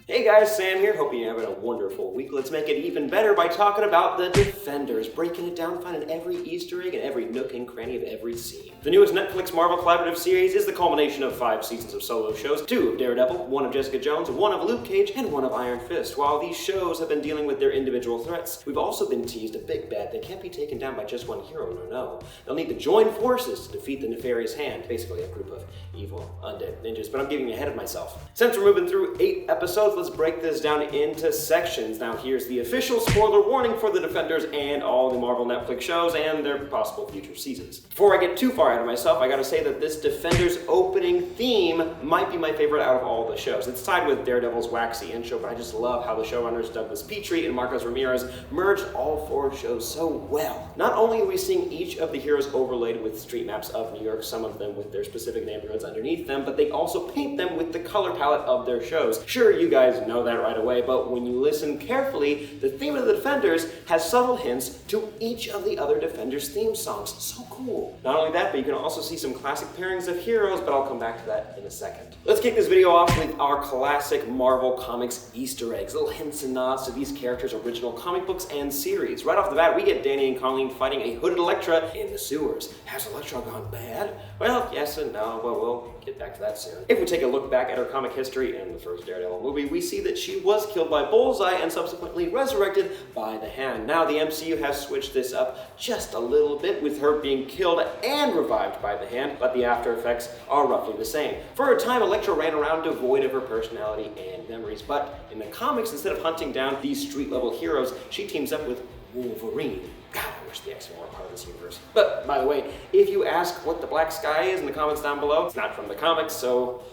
Hey guys, Sam here. Hope you're having a wonderful week. Let's make it even better by talking about the Defenders, breaking it down, finding every Easter egg and every nook and cranny of every scene. The newest Netflix Marvel collaborative series is the culmination of 5 seasons of solo shows, 2 of Daredevil, 1 of Jessica Jones, 1 of Luke Cage, and 1 of Iron Fist. While these shows have been dealing with their individual threats, we've also been teased a big bad that can't be taken down by just one hero, no. They'll need to join forces to defeat the Nefarious Hand, basically a group of evil undead ninjas, but I'm getting ahead of myself. Since we're moving through 8 episodes, let's break this down into sections. Now here's the official spoiler warning for the Defenders and all the Marvel Netflix shows and their possible future seasons. Before I get too far ahead of myself, I gotta say that this Defenders opening theme might be my favorite out of all the shows. It's tied with Daredevil's waxy intro, but I just love how the showrunners Douglas Petrie and Marcos Ramirez merged all 4 shows so well. Not only are we seeing each of the heroes overlaid with street maps of New York, some of them with their specific neighborhoods underneath them, but they also paint them with the color palette of their shows. Sure, you guys know that right away, but when you listen carefully, the theme of the Defenders has subtle hints to each of the other Defenders theme songs. So cool. Not only that, but you can also see some classic pairings of heroes, but I'll come back to that in a second. Let's kick this video off with our classic Marvel Comics Easter eggs, little hints and nods to these characters' original comic books and series. Right off the bat, we get Danny and Callin fighting a hooded Elektra in the sewers. Has Elektra gone bad? Well, yes and no, but we'll get back to that soon. If we take a look back at her comic history in the first Daredevil movie, we see that she was killed by Bullseye and subsequently resurrected by the Hand. Now the MCU has switched this up just a little bit with her being killed and revived by the Hand, but the after effects are roughly the same. For a time, Elektra ran around devoid of her personality and memories, but in the comics, instead of hunting down these street-level heroes, she teams up with Wolverine. God, I wish the X-Men were part of this universe. But, by the way, if you ask what the Black Sky is in the comments down below, it's not from the comics, so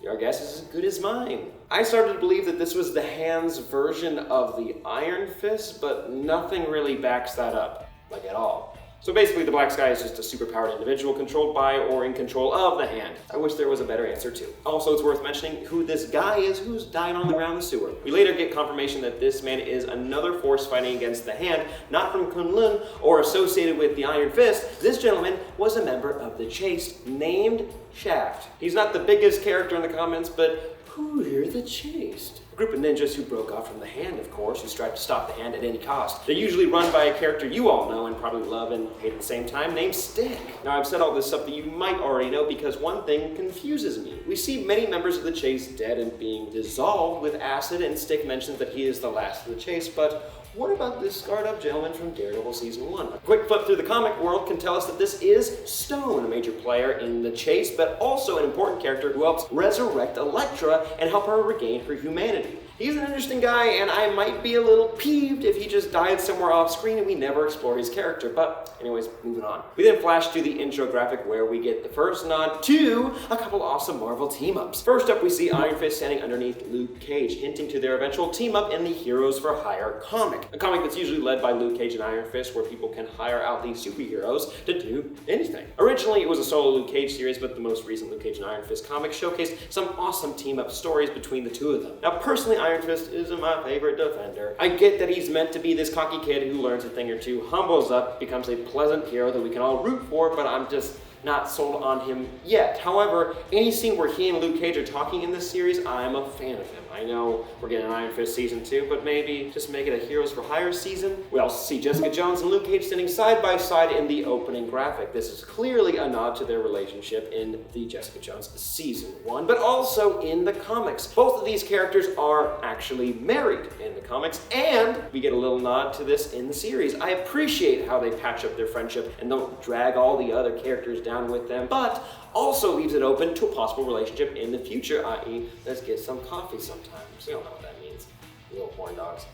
your guess is as good as mine. I started to believe that this was the Hand's version of the Iron Fist, but nothing really backs that up, like at all. So basically, the Black Sky is just a superpowered individual controlled by or in control of the Hand. I wish there was a better answer too. Also, it's worth mentioning who this guy is who's dying on the ground in the sewer. We later get confirmation that this man is another force fighting against the Hand, not from Kunlun or associated with the Iron Fist. This gentleman was a member of the Chase named Shaft. He's not the biggest character in the comments, but who are the Chased? A group of ninjas who broke off from the Hand, of course, who strive to stop the Hand at any cost. They're usually run by a character you all know and probably love and hate at the same time, named Stick. Now, I've said all this stuff that you might already know because one thing confuses me. We see many members of the Chase dead and being dissolved with acid, and Stick mentions that he is the last of the Chase, but what about this scarred-up gentleman from Daredevil Season 1? A quick flip through the comic world can tell us that this is Stone, a major player in the Chase, but also an important character who helps resurrect Elektra and help her regain her humanity. He's an interesting guy, and I might be a little peeved if he just died somewhere off screen and we never explore his character. But anyways, moving on. We then flash to the intro graphic where we get the first nod to a couple awesome Marvel team-ups. First up, we see Iron Fist standing underneath Luke Cage, hinting to their eventual team-up in the Heroes for Hire comic. A comic that's usually led by Luke Cage and Iron Fist, where people can hire out these superheroes to do anything. Originally, it was a solo Luke Cage series, but the most recent Luke Cage and Iron Fist comic showcased some awesome team-up stories between the two of them. Now, personally, Iron Fist isn't my favorite Defender. I get that he's meant to be this cocky kid who learns a thing or two, humbles up, becomes a pleasant hero that we can all root for, but I'm just not sold on him yet. However, any scene where he and Luke Cage are talking in this series, I'm a fan of him. I know we're getting an Iron Fist season 2, but maybe just make it a Heroes for Hire season? We also see Jessica Jones and Luke Cage standing side by side in the opening graphic. This is clearly a nod to their relationship in the Jessica Jones season 1, but also in the comics. Both of these characters are actually married in the comics, and we get a little nod to this in the series. I appreciate how they patch up their friendship and don't drag all the other characters down with them, but also leaves it open to a possible relationship in the future, i.e. let's get some coffee sometimes. You don't know what that means, little horn dogs.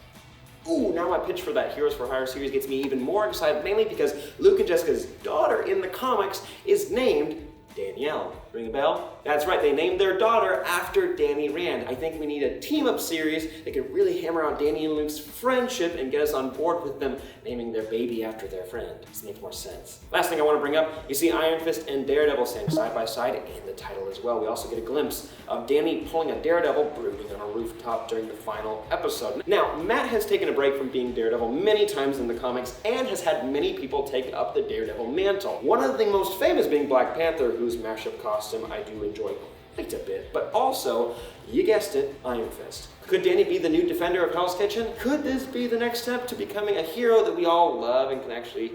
Ooh, now my pitch for that Heroes for Hire series gets me even more excited, mainly because Luke and Jessica's daughter in the comics is named Danielle. Ring a bell? That's right, they named their daughter after Danny Rand. I think we need a team-up series that can really hammer out Danny and Luke's friendship and get us on board with them naming their baby after their friend. This makes more sense. Last thing I want to bring up, you see Iron Fist and Daredevil standing side by side in the title as well. We also get a glimpse of Danny pulling a Daredevil brooding on a rooftop during the final episode. Now, Matt has taken a break from being Daredevil many times in the comics and has had many people take up the Daredevil mantle. One of the most famous being Black Panther, whose mashup costume I do enjoy quite a bit, but also, you guessed it, Iron Fist. Could Danny be the new defender of Hell's Kitchen? Could this be the next step to becoming a hero that we all love and can actually,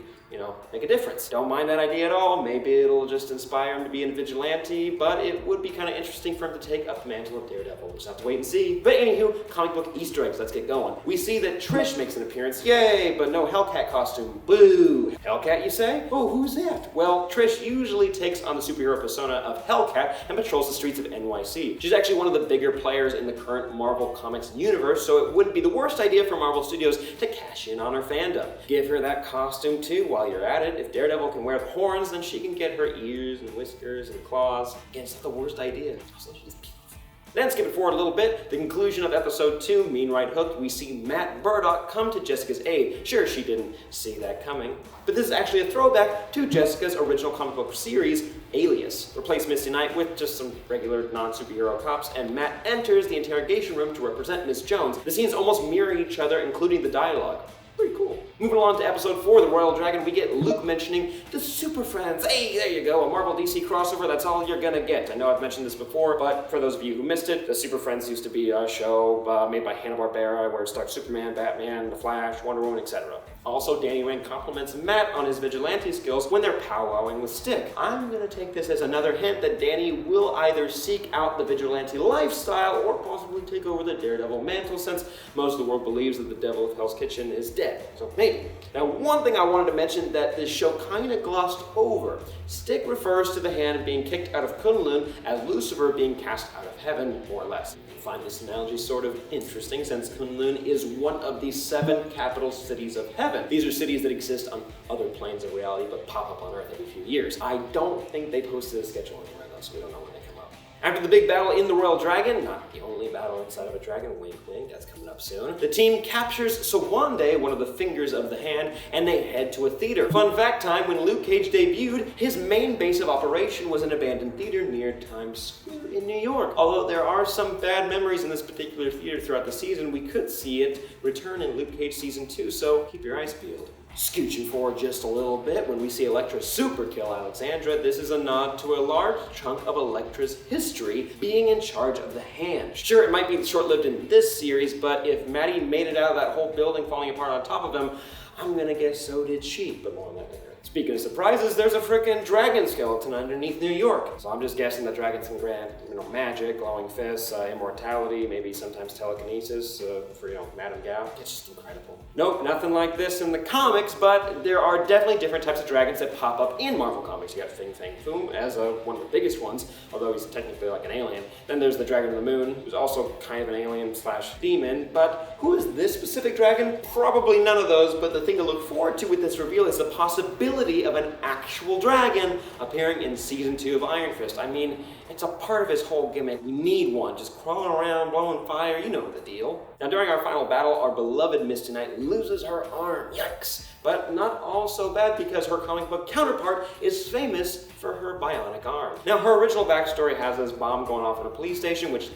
make a difference? Don't mind that idea at all. Maybe it'll just inspire him to be a vigilante, but it would be kind of interesting for him to take up the mantle of Daredevil. We'll just have to wait and see. But anywho, comic book Easter eggs, let's get going. We see that Trish makes an appearance, yay, but no Hellcat costume, boo. Hellcat, you say? Oh, who's that? Well, Trish usually takes on the superhero persona of Hellcat and patrols the streets of NYC. She's actually one of the bigger players in the current Marvel Comics universe, so it wouldn't be the worst idea for Marvel Studios to cash in on her fandom. Give her that costume too while you're at it. If Daredevil can wear the horns, then she can get her ears and whiskers and claws. Again, it's not the worst idea. Also, she's beautiful. Then skip it forward a little bit, the conclusion of episode 2, Mean Right Hooked, we see Matt Murdock come to Jessica's aid. Sure, she didn't see that coming, but this is actually a throwback to Jessica's original comic book series, Alias. Replace Misty Knight with just some regular non-superhero cops, and Matt enters the interrogation room to represent Miss Jones. The scenes almost mirror each other, including the dialogue. Pretty cool. Moving along to episode 4, The Royal Dragon, we get Luke mentioning the Super Friends. Hey, there you go, a Marvel DC crossover, that's all you're gonna get. I know I've mentioned this before, but for those of you who missed it, the Super Friends used to be a show made by Hanna-Barbera where it starred Superman, Batman, The Flash, Wonder Woman, etc. Also, Danny Rand compliments Matt on his vigilante skills when they're powwowing with Stick. I'm gonna take this as another hint that Danny will either seek out the vigilante lifestyle or possibly take over the Daredevil mantle, since most of the world believes that the devil of Hell's Kitchen is dead. So maybe. Now, one thing I wanted to mention that this show kind of glossed over. Stick refers to the hand being kicked out of Kunlun as Lucifer being cast out of heaven, more or less. I find this analogy sort of interesting since Kunlun is one of the 7 capital cities of heaven. These are cities that exist on other planes of reality but pop up on Earth every few years. I don't think they posted a schedule anywhere though, so we don't know when they come up. After the big battle in the Royal Dragon, not the only battle inside of a dragon, wink wink, that's coming up soon, the team captures Sawande, one of the fingers of the hand, and they head to a theater. Fun fact time, when Luke Cage debuted, his main base of operation was an abandoned theater near Times Square in New York. Although there are some bad memories in this particular theater throughout the season, we could see it return in Luke Cage Season 2, so keep your eyes peeled. Scooching forward just a little bit, when we see Elektra super kill Alexandria, this is a nod to a large chunk of Elektra's history being in charge of the hand. Sure, it might be short-lived in this series, but if Maddie made it out of that whole building falling apart on top of him, I'm gonna guess so did she, but more on that later. Speaking of surprises, there's a frickin' dragon skeleton underneath New York. So I'm just guessing that dragons can grant, magic, glowing fists, immortality, maybe sometimes telekinesis for, Madame Gao. It's just incredible. Nope, nothing like this in the comics, but there are definitely different types of dragons that pop up in Marvel Comics. You got Fing Fang Foom as one of the biggest ones, although he's technically like an alien. Then there's the Dragon of the Moon, who's also kind of an alien / demon, but who is this specific dragon? Probably none of those, but the thing to look forward to with this reveal is the possibility of an actual dragon appearing in Season 2 of Iron Fist. I mean, it's a part of his whole gimmick. We need one, just crawling around, blowing fire, you know the deal. Now, during our final battle, our beloved Misty Knight loses her arm. Yikes! But not all so bad because her comic book counterpart is famous for her bionic arm. Now, her original backstory has this bomb going off in a police station, which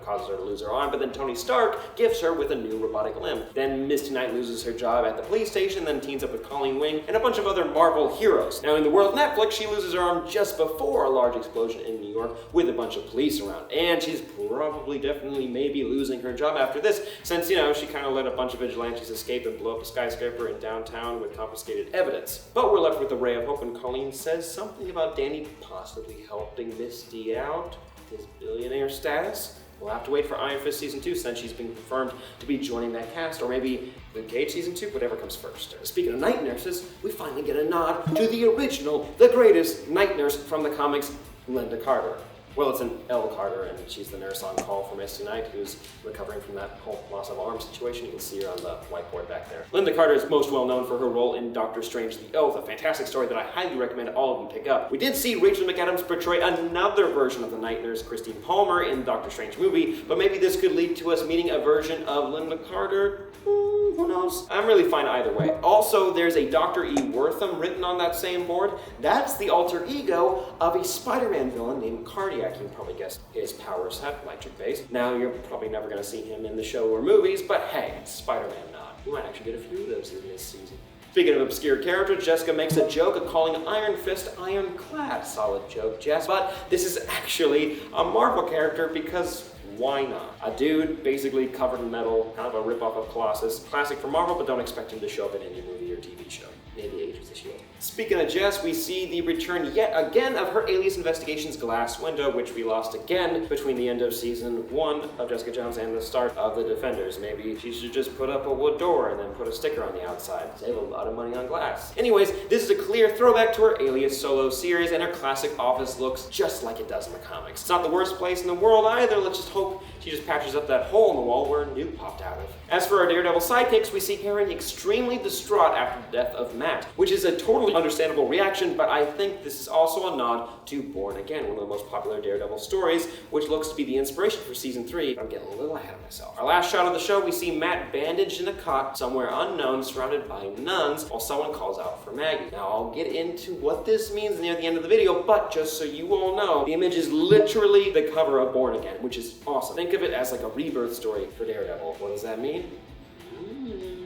causes her to lose her arm, but then Tony Stark gifts her with a new robotic limb. Then Misty Knight loses her job at the police station, then teams up with Colleen Wing and a bunch of other Marvel heroes. Now, in the world of Netflix, she loses her arm just before a large explosion in New York with a bunch of police around. And she's probably, definitely, maybe losing her job after this, since, she kind of let a bunch of vigilantes escape and blow up a skyscraper in downtown with confiscated evidence. But we're left with a ray of hope when Colleen says something about Danny possibly helping Misty out with his billionaire status. We'll have to wait for Iron Fist Season 2 since she's been confirmed to be joining that cast, or maybe Luke Cage Season 2, whatever comes first. Speaking of night nurses, we finally get a nod to the original, the greatest night nurse from the comics, Linda Carter. Well, it's an Elle Carter, and she's the nurse on call for Misty Knight, who's recovering from that whole loss of arm situation. You can see her on the whiteboard back there. Linda Carter is most well known for her role in Doctor Strange the Oath, a fantastic story that I highly recommend all of you pick up. We did see Rachel McAdams portray another version of the night nurse, Christine Palmer, in Doctor Strange movie, but maybe this could lead to us meeting a version of Linda Carter. Who knows? I'm really fine either way. Also, there's a Dr. E. Wortham written on that same board. That's the alter ego of a Spider-Man villain named Cardiac. You can probably guess his powers have electric base. Now, you're probably never going to see him in the show or movies, but hey, it's Spider-Man nod. We might actually get a few of those in this season. Speaking of obscure characters, Jessica makes a joke of calling Iron Fist ironclad. Solid joke, Jess. But this is actually a Marvel character because why not? A dude basically covered in metal, kind of a ripoff of Colossus. Classic for Marvel, but don't expect him to show up in any movie or TV show. Maybe Agents of S.H.I.E.L.D. Speaking of Jess, we see the return yet again of her Alias Investigations glass window, which we lost again between the end of season 1 of Jessica Jones and the start of The Defenders. Maybe she should just put up a wood door and then put a sticker on the outside. Save a lot of money on glass. Anyways, this is a clear throwback to her Alias solo series, and her classic office looks just like it does in the comics. It's not the worst place in the world either. Let's just hope she just patches up that hole in the wall where Newt popped out of. As for our Daredevil sidekicks, we see Karen extremely distraught after the death of Matt, which is a totally understandable reaction, but I think this is also a nod to Born Again, one of the most popular Daredevil stories, which looks to be the inspiration for season 3, but I'm getting a little ahead of myself. Our last shot of the show, we see Matt bandaged in a cot somewhere unknown, surrounded by nuns, while someone calls out for Maggie. Now, I'll get into what this means near the end of the video, but just so you all know, the image is literally the cover of Born Again, which is awesome. Think of it as like a rebirth story for Daredevil. What does that mean?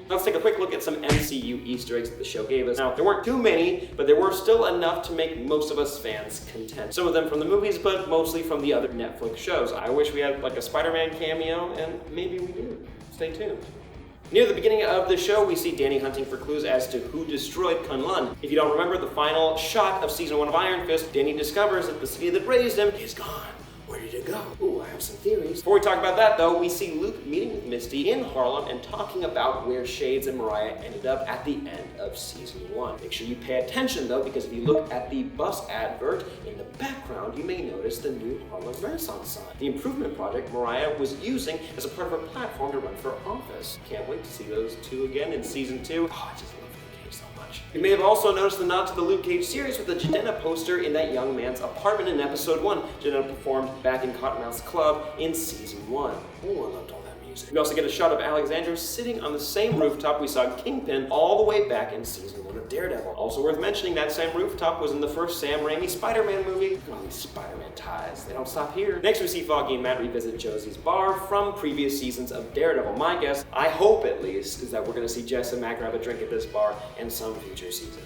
Let's take a quick look at some MCU Easter eggs that the show gave us. Now, there weren't too many, but there were still enough to make most of us fans content. Some of them from the movies, but mostly from the other Netflix shows. I wish we had like a Spider-Man cameo, and maybe we do. Stay tuned. Near the beginning of the show, we see Danny hunting for clues as to who destroyed Callin. If you don't remember the final shot of season 1 of Iron Fist, Danny discovers that the city that raised him is gone. Where did it go? Ooh, I have some theories. Before we talk about that though, we see Luke meeting with Misty in Harlem and talking about where Shades and Mariah ended up at the end of season 1. Make sure you pay attention though, because if you look at the bus advert in the background, you may notice the new Harlem Renaissance sign, the improvement project Mariah was using as a part of her platform to run for office. Can't wait to see those two again in season 2. Oh, I just love Luke Cage so much. You may have also noticed the nod to the Luke Cage series with the Jidenna poster in that young man's apartment in episode 1. Jidenna performed back in Cottonmouth's Club in season 1. Oh, I loved all that music. We also get a shot of Alexandria sitting on the same rooftop we saw Kingpin all the way back in season 1 of Daredevil. Also worth mentioning, that same rooftop was in the first Sam Raimi Spider-Man movie. Look at all these Spider-Man ties. They don't stop here. Next, we see Foggy and Matt revisit Josie's bar from previous seasons of Daredevil. My guess, I hope at least, is that we're going to see Jess and Matt grab a drink at this bar in some future season.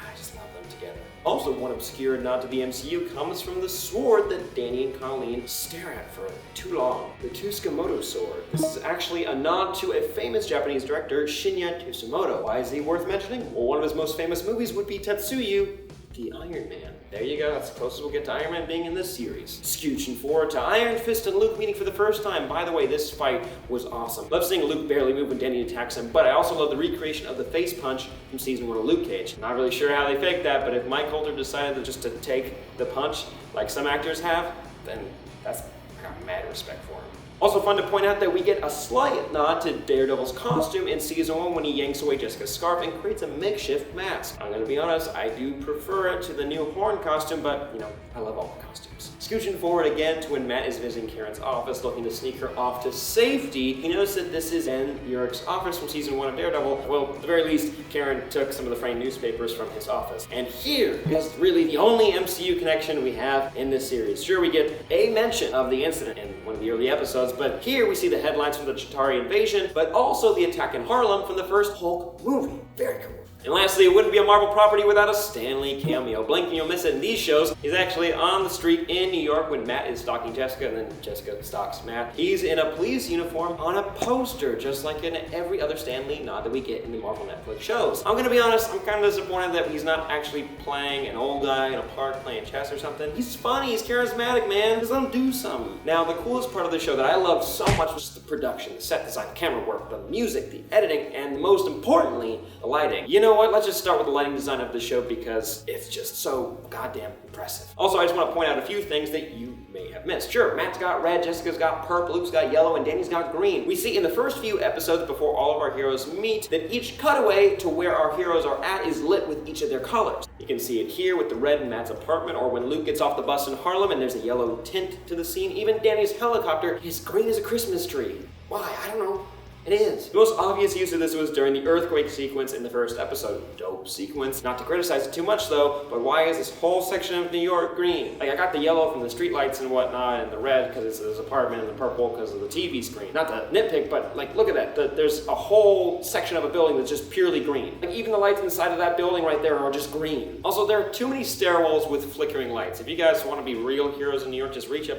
I just love them together. Also, one obscure nod to the MCU comes from the sword that Danny and Colleen stare at for too long. The Tsukamoto sword. This is actually a nod to a famous Japanese director, Shinya Tsukamoto. Why is he worth mentioning? Well, one of his most famous movies would be Tetsuyu, the Iron Man. There you go, that's the closest we'll get to Iron Man being in this series. Scooching forward to Iron Fist and Luke meeting for the first time. By the way, this fight was awesome. Love seeing Luke barely move when Danny attacks him, but I also love the recreation of the face punch from season 1 of Luke Cage. Not really sure how they faked that, but if Mike Coulter decided just to take the punch like some actors have, then I got mad respect for him. Also fun to point out that we get a slight nod to Daredevil's costume in season 1 when he yanks away Jessica's scarf and creates a makeshift mask. I'm gonna be honest, I do prefer it to the new horn costume, but you know, I love all the costumes. Scooching forward again to when Matt is visiting Karen's office looking to sneak her off to safety, he noticed that this is Ben Urich's office from season 1 of Daredevil. Well, at the very least, Karen took some of the framed newspapers from his office. And here is really the only MCU connection we have in this series. Sure, we get a mention of the incident in one of the early episodes, but here we see the headlines from the Chitauri invasion, but also the attack in Harlem from the first Hulk movie. Very cool. And lastly, it wouldn't be a Marvel property without a Stan Lee cameo. Blink and you'll miss it in these shows. He's actually on the street in New York when Matt is stalking Jessica, and then Jessica stalks Matt. He's in a police uniform on a poster, just like in every other Stan Lee nod that we get in the Marvel Netflix shows. I'm gonna be honest, I'm kind of disappointed that he's not actually playing an old guy in a park playing chess or something. He's funny, he's charismatic, man. Just let him do something. Now, the coolest part of the show that I loved so much was the production, the set design, the camera work, the music, the editing, and most importantly, the lighting. You know what? Let's just start with the lighting design of the show because it's just so goddamn impressive. Also, I just want to point out a few things that you may have missed. Sure, Matt's got red, Jessica's got purple, Luke's got yellow, and Danny's got green. We see in the first few episodes before all of our heroes meet that each cutaway to where our heroes are at is lit with each of their colors. You can see it here with the red in Matt's apartment, or when Luke gets off the bus in Harlem and there's a yellow tint to the scene. Even Danny's helicopter is green as a Christmas tree. Why? I don't know. It is. The most obvious use of this was during the earthquake sequence in the first episode. Dope sequence. Not to criticize it too much though, but why is this whole section of New York green? Like, I got the yellow from the streetlights and whatnot, and the red because it's his apartment, and the purple because of the TV screen. Not to nitpick, but like, look at that. There's a whole section of a building that's just purely green. Like, even the lights inside of that building right there are just green. Also, there are too many stairwells with flickering lights. If you guys want to be real heroes in New York, just reach up,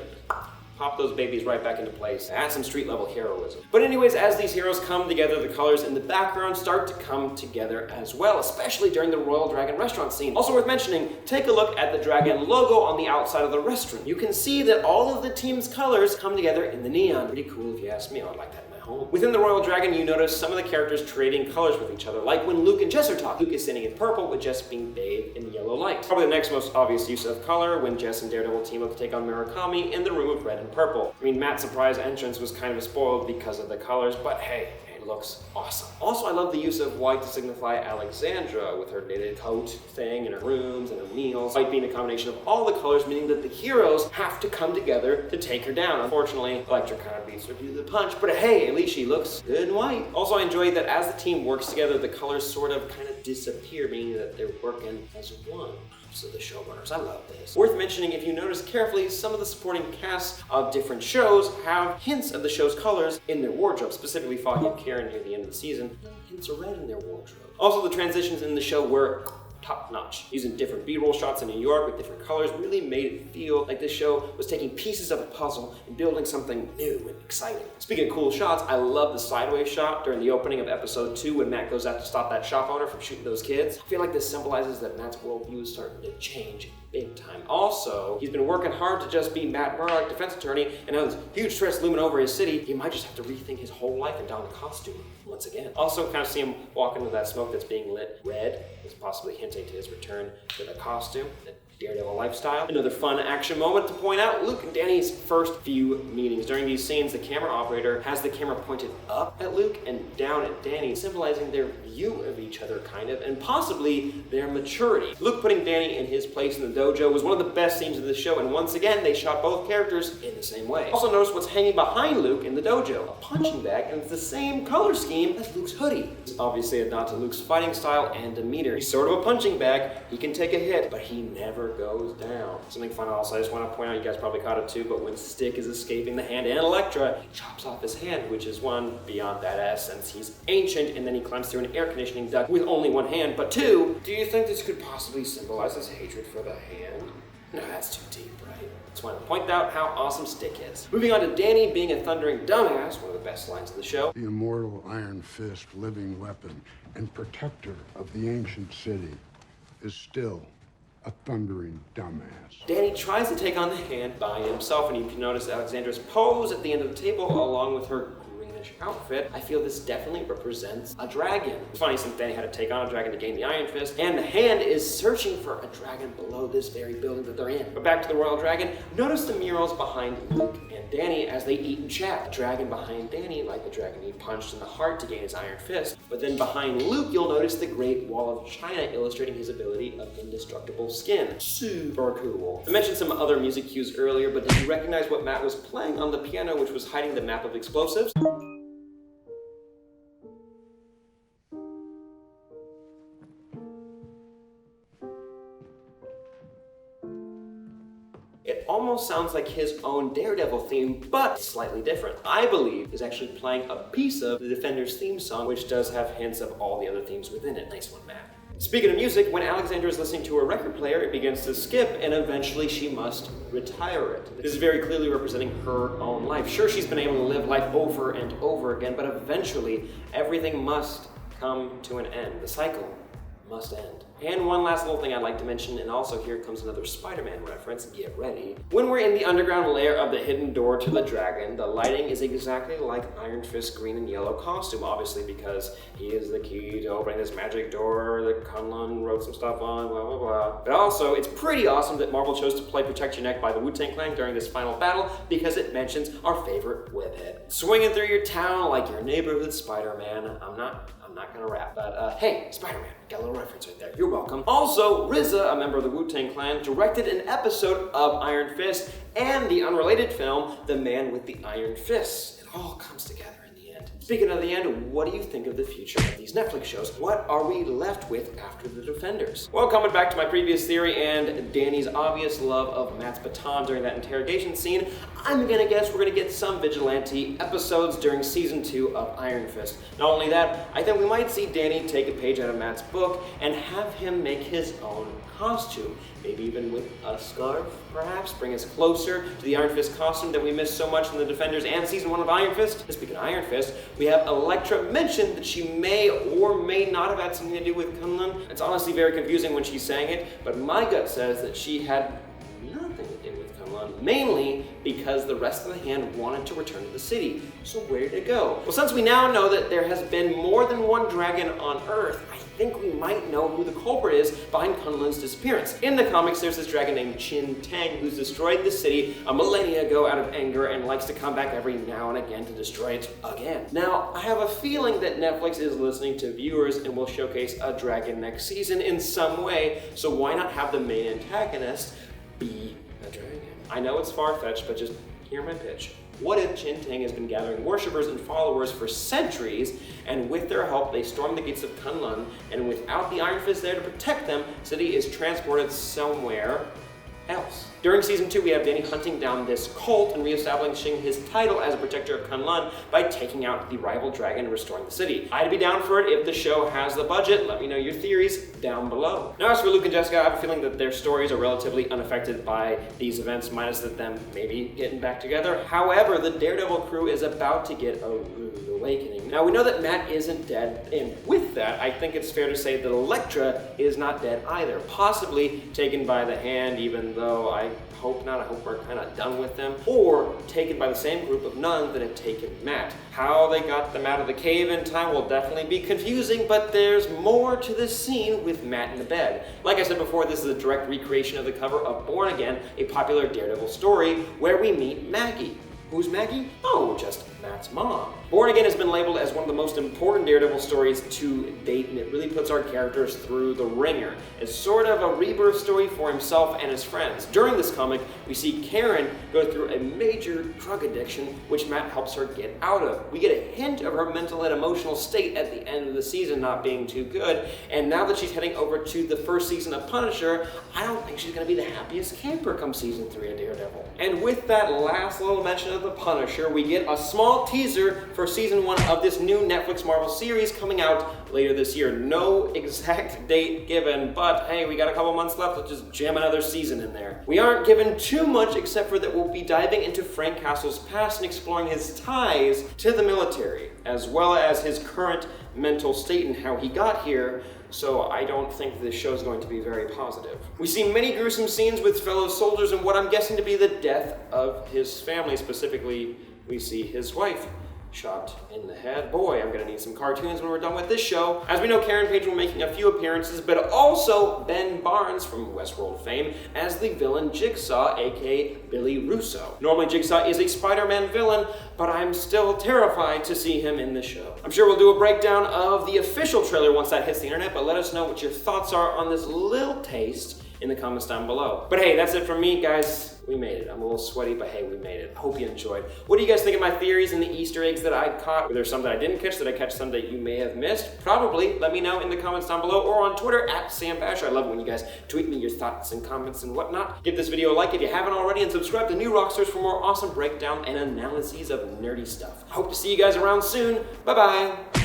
pop those babies right back into place. Add some street level heroism. But anyways, as these heroes come together, the colors in the background start to come together as well, especially during the Royal Dragon restaurant scene. Also worth mentioning, take a look at the Dragon logo on the outside of the restaurant. You can see that all of the team's colors come together in the neon. Pretty cool if you ask me. I would like that in my home. Within the Royal Dragon, you notice some of the characters trading colors with each other, like when Luke and Jess are talking. Luke is standing in purple with Jess being bathed in yellow light. Probably the next most obvious use of color when Jess and Daredevil team up to take on Murakami in the room of red and purple. I mean, Matt's surprise entrance was kind of spoiled because of the colors, but hey, it looks awesome. Also, I love the use of white to signify Alexandria with her knitted coat thing and her rooms and her meals. White being a combination of all the colors, meaning that the heroes have to come together to take her down. Unfortunately, Electra kind of beats her to the punch, but hey, at least she looks good in white. Also, I enjoy that as the team works together, the colors sort of kind of disappear, meaning that they're working as one. So the showrunners, I love this. Worth mentioning, if you notice carefully, some of the supporting casts of different shows have hints of the show's colors in their wardrobe, specifically Foggy and Kerr near the end of the season, hints of red in their wardrobe. Also, the transitions in the show were top-notch. Using different B-roll shots in New York with different colors really made it feel like this show was taking pieces of a puzzle and building something new and exciting. Speaking of cool shots, I love the sideways shot during the opening of episode 2 when Matt goes out to stop that shop owner from shooting those kids. I feel like this symbolizes that Matt's worldview is starting to change big time. Also, he's been working hard to just be Matt Murdock, defense attorney, and now this huge stress looming over his city, he might just have to rethink his whole life and don the costume once again. Also, kind of see him walk into that smoke that's being lit red, is possibly hinting to his return to the costume, the Daredevil lifestyle. Another fun action moment to point out, Luke and Danny's first few meetings. During these scenes, the camera operator has the camera pointed up at Luke and down at Danny, symbolizing their view of each other, kind of, and possibly their maturity. Luke putting Danny in his place in the dojo was one of the best scenes of the show, and once again, they shot both characters in the same way. Also notice what's hanging behind Luke in the dojo, a punching bag, and it's the same color scheme as Luke's hoodie. It's obviously a nod to Luke's fighting style and demeanor. He's sort of a punching bag, he can take a hit, but he never goes down. Something fun also, I just want to point out, you guys probably caught it too, but when Stick is escaping the hand and Electra, he chops off his hand, which is one, beyond badass since he's ancient, and then he climbs through an air conditioning duct with only one hand, but two, do you think this could possibly symbolize his hatred for the hand? No, that's too deep, right? Just want to point out how awesome Stick is. Moving on to Danny being a thundering dumbass, one of the best lines of the show. The immortal Iron Fist, living weapon, and protector of the ancient city, is still a thundering dumbass. Danny tries to take on the hand by himself, and you can notice Alexandra's pose at the end of the table along with her greenish outfit. I feel this definitely represents a dragon. It's funny since Danny had to take on a dragon to gain the Iron Fist, and the hand is searching for a dragon below this very building that they're in. But back to the Royal Dragon, notice the murals behind Luke and Danny as they eat and chat. The dragon behind Danny, like the dragon he punched in the heart to gain his Iron Fist. But then behind Luke, you'll notice the Great Wall of China illustrating his ability of indestructible skin. Super cool. I mentioned some other music cues earlier, but did you recognize what Matt was playing on the piano, which was hiding the map of explosives? It almost sounds like his own Daredevil theme, but slightly different. I believe is actually playing a piece of the Defenders theme song, which does have hints of all the other themes within it. Nice one, Matt. Speaking of music, when Alexandra is listening to her record player, it begins to skip, and eventually she must retire it. This is very clearly representing her own life. Sure, she's been able to live life over and over again, but eventually everything must come to an end. The cycle must end. And one last little thing I'd like to mention, and also here comes another Spider-Man reference, get ready. When we're in the underground layer of the hidden door to the dragon, the lighting is exactly like Iron Fist's green and yellow costume, obviously because he is the key to opening this magic door that Callin wrote some stuff on, blah, blah, blah. But also, it's pretty awesome that Marvel chose to play Protect Your Neck by the Wu-Tang Clan during this final battle because it mentions our favorite webhead. Swinging through your town like your neighborhood Spider-Man. I'm not gonna rap, but hey, Spider-Man, got a little reference right there. You're welcome. Also, RZA, a member of the Wu-Tang Clan, directed an episode of Iron Fist and the unrelated film, The Man with the Iron Fist. It all comes together in the end. Speaking of the end, what do you think of the future of these Netflix shows? What are we left with after the Defenders? Well, coming back to my previous theory and Danny's obvious love of Matt's baton during that interrogation scene, I'm gonna guess we're gonna get some vigilante episodes during season 2 of Iron Fist. Not only that, I think we might see Danny take a page out of Matt's book and have him make his own costume. Maybe even with a scarf, perhaps, bring us closer to the Iron Fist costume that we missed so much in the Defenders and season 1 of Iron Fist. And speaking of Iron Fist, we have Elektra mention that she may or may not have had something to do with Callin. It's honestly very confusing when she's saying it, but my gut says that she had nothing to do with Callin, mainly because the rest of the hand wanted to return to the city. So where did it go? Well, since we now know that there has been more than one dragon on Earth, I think we might know who the culprit is behind Kunlun's disappearance. In the comics, there's this dragon named Chin Tang who's destroyed the city a millennia ago out of anger and likes to come back every now and again to destroy it again. Now, I have a feeling that Netflix is listening to viewers and will showcase a dragon next season in some way, so why not have the main antagonist be a dragon? I know it's far-fetched, but just hear my pitch. What if Chin Tang has been gathering worshippers and followers for centuries, and with their help, they storm the gates of Kunlun, and without the Iron Fist there to protect them, the city is transported somewhere else. During season 2, we have Danny hunting down this cult and reestablishing his title as a protector of Kunlun by taking out the rival dragon and restoring the city. I'd be down for it if the show has the budget. Let me know your theories down below. Now, as for Luke and Jessica, I have a feeling that their stories are relatively unaffected by these events, minus that them maybe getting back together. However, the Daredevil crew is about to get a rude awakening. Now, we know that Matt isn't dead, and with that, I think it's fair to say that Elektra is not dead either, possibly taken by the hand, even though I hope not. I hope we're kind of done with them. Or taken by the same group of nuns that had taken Matt. How they got them out of the cave in time will definitely be confusing, but there's more to this scene with Matt in the bed. Like I said before, this is a direct recreation of the cover of Born Again, a popular Daredevil story where we meet Maggie. Who's Maggie? Oh, just Matt's mom. Born Again has been labeled as one of the most important Daredevil stories to date, and it really puts our characters through the ringer. It's sort of a rebirth story for himself and his friends. During this comic, we see Karen go through a major drug addiction, which Matt helps her get out of. We get a hint of her mental and emotional state at the end of the season not being too good, and now that she's heading over to the first season of Punisher, I don't think she's going to be the happiest camper come season 3 of Daredevil. And with that last little mention of the Punisher, we get a small teaser for season 1 of this new Netflix Marvel series coming out later this year. No exact date given, but hey, we got a couple months left. Let's just jam another season in there. We aren't given too much except for that we'll be diving into Frank Castle's past and exploring his ties to the military, as well as his current mental state and how he got here. So I don't think this show is going to be very positive. We see many gruesome scenes with fellow soldiers and what I'm guessing to be the death of his family. Specifically, we see his wife shot in the head. Boy, I'm gonna need some cartoons when we're done with this show. As we know, Karen Page will be making a few appearances, but also Ben Barnes from Westworld fame as the villain Jigsaw, aka Billy Russo. Normally Jigsaw is a Spider-Man villain, but I'm still terrified to see him in the show. I'm sure we'll do a breakdown of the official trailer once that hits the internet, but let us know what your thoughts are on this little taste in the comments down below. But hey, that's it from me, guys. We made it. I'm a little sweaty, but hey, we made it. I hope you enjoyed. What do you guys think of my theories and the Easter eggs that I caught? Were there some that I didn't catch? Did I catch some that you may have missed? Probably. Let me know in the comments down below or on Twitter @SamBashor. I love when you guys tweet me your thoughts and comments and whatnot. Give this video a like if you haven't already and subscribe to New Rockstars for more awesome breakdown and analyses of nerdy stuff. I hope to see you guys around soon. Bye-bye.